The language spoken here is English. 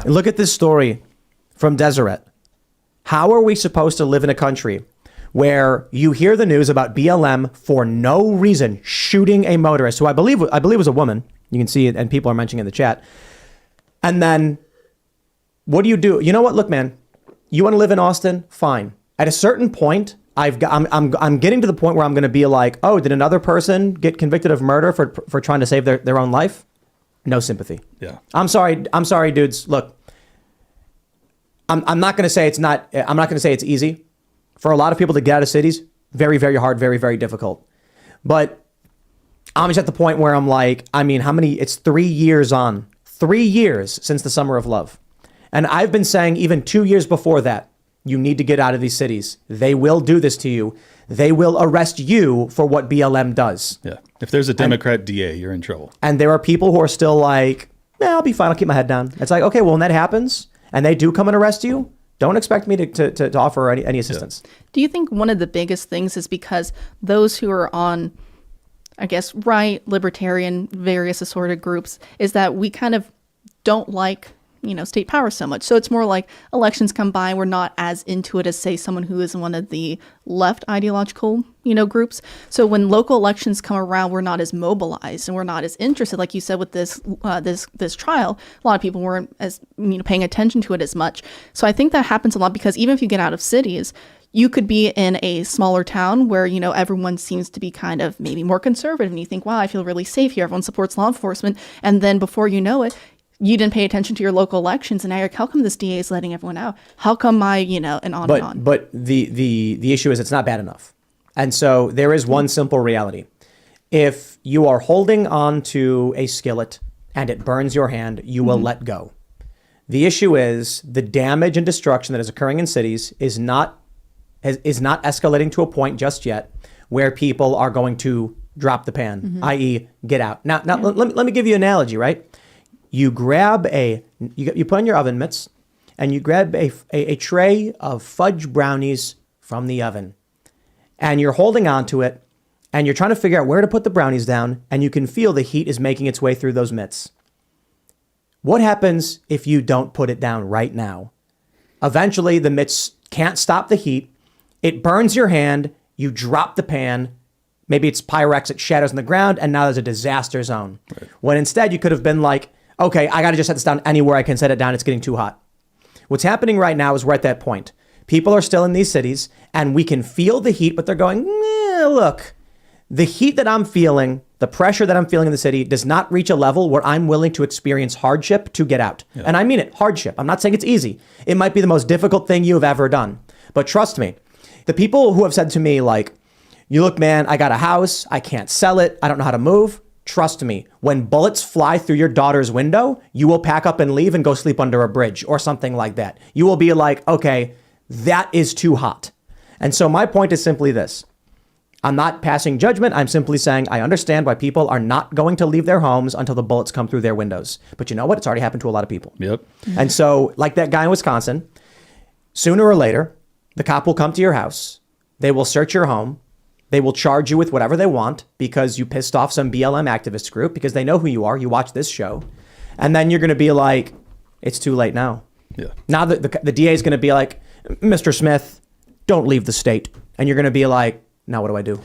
Look at this story from Deseret. How are we supposed to live in a country where you hear the news about BLM for no reason shooting a motorist who I believe was a woman? You can see it, and people are mentioning in the chat. And then what do? You know what? Look, man, you want to live in Austin? Fine. At a certain point, I'm getting to the point where I'm going to be like, oh, did another person get convicted of murder for trying to save their own life? No sympathy. Yeah. I'm sorry, dudes. Look, I'm not going to say it's not. I'm not going to say it's easy for a lot of people to get out of cities. Very, very hard. Very, very difficult. But I'm just at the point where I'm like, I mean, it's 3 years on. 3 years since the summer of love. And I've been saying even 2 years before that, you need to get out of these cities. They will do this to you. They will arrest you for what BLM does. Yeah. If there's a Democrat DA, you're in trouble. And there are people who are still like, I'll be fine. I'll keep my head down. It's like, okay, well, when that happens and they do come and arrest you, don't expect me to offer any assistance. Yeah. Do you think one of the biggest things is because those who are on, I guess, right, libertarian, various assorted groups, is that we kind of don't like, state power so much. So it's more like elections come by, we're not as into it as, say, someone who is one of the left ideological, groups. So when local elections come around, we're not as mobilized and we're not as interested. Like you said, with this trial, a lot of people weren't as, paying attention to it as much. So I think that happens a lot because even if you get out of cities, you could be in a smaller town where, everyone seems to be kind of maybe more conservative and you think, wow, I feel really safe here. Everyone supports law enforcement. And then before you know it, you didn't pay attention to your local elections, and now you're like, how come this DA is letting everyone out? How come and on and on? But the issue is it's not bad enough. And so there is one simple reality. If you are holding on to a skillet and it burns your hand, you will let go. The issue is the damage and destruction that is occurring in cities is not escalating to a point just yet where people are going to drop the pan, i.e. get out. Now let me give you an analogy, right? You grab you put on your oven mitts and you grab a tray of fudge brownies from the oven and you're holding on to it and you're trying to figure out where to put the brownies down and you can feel the heat is making its way through those mitts. What happens if you don't put it down right now? Eventually the mitts can't stop the heat. It burns your hand. You drop the pan. Maybe it's Pyrex, it shatters on the ground and now there's a disaster zone. Right. When instead you could have been like, okay, I got to just set this down anywhere I can set it down. It's getting too hot. What's happening right now is we're at that point. People are still in these cities and we can feel the heat, but they're going, look, the heat that I'm feeling, the pressure that I'm feeling in the city does not reach a level where I'm willing to experience hardship to get out. Yeah. And I mean it, hardship. I'm not saying it's easy. It might be the most difficult thing you have ever done. But trust me, the people who have said to me like, you look, man, I got a house. I can't sell it. I don't know how to move. Trust me, when bullets fly through your daughter's window, you will pack up and leave and go sleep under a bridge or something like that. You will be like, okay, that is too hot. And so my point is simply this. I'm not passing judgment. I'm simply saying I understand why people are not going to leave their homes until the bullets come through their windows. But you know what? It's already happened to a lot of people. Yep. And so like that guy in Wisconsin, sooner or later, the cop will come to your house. They will search your home. They will charge you with whatever they want because you pissed off some BLM activist group because they know who you are. You watch this show. And then you're going to be like, it's too late now. Yeah. Now the DA is going to be like, Mr. Smith, don't leave the state. And you're going to be like, now what do I do?